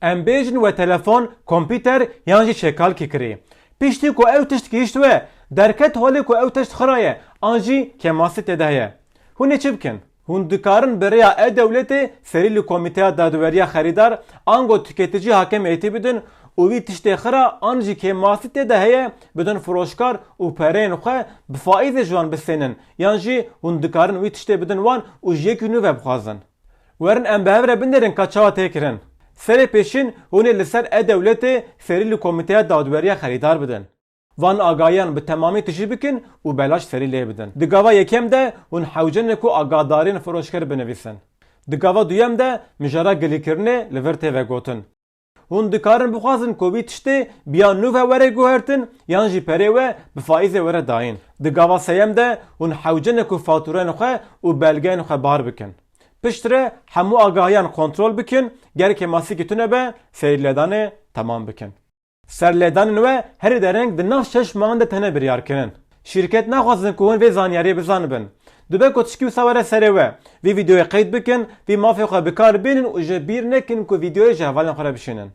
Em bêjin we telefon, kompîter yan jî çêkalkî kirî. Piştî ku ew tişt gihîşt we derket holê ku ew tişt xiraye an jî kemasî têde heye. Hûn ê çi bikin? Hûn dikarin bêriya e-Dewletê serî li Komîteya Dadweriya Xerîdar an got tüketici hakem hêtî bidin û vî tiştê xira an jî kemasî têde heye bidin firoşkar û pereyên xwe bi faîzê ji wan bisênin yan jî hûn dikarin wî tiştê bidin wan û ji yekî nû ve bixwazin. Werin em bi hev re binêrin ka çawa tê kirin. Serê pêşîn hûn ê li ser e-Dewletê serî li Komîteya Dadweriya Xerîdar bidin. Van agayan bi temamî tişî bikin û belaş serî lê bidin. Di gava yekem de hûn hewcenê ku agadarên firoşker binivîsin. Di gava duyem de mijara gilîkirinê li vir tê vegotin. Hûn dikarin bixwazin ku vî tiştê biya nû ve were guhertin yan jî perê we bi faîzê were dayîn. Di gava seyem de hûn hewcenê ku fatûreyên xwe û belgeyên xwe bar bikin. Piştre hemû agahiyan kontrol bikin, ger kemasî tune be serîlêdanê temam bikin. Serlêdanên we herî dereng di nav 6 mahan de tene biryarkirin. Şîrket naxwazin ku hûn vê zanyariyê bizanibin. Dibe ku tişkî wisa were serê we, vî vîdeoyê qeyd bikin, vî mafê xwe bikar bînin û ji bîr nekin ku vîdeoyê ji hevalên xwe re bişînin.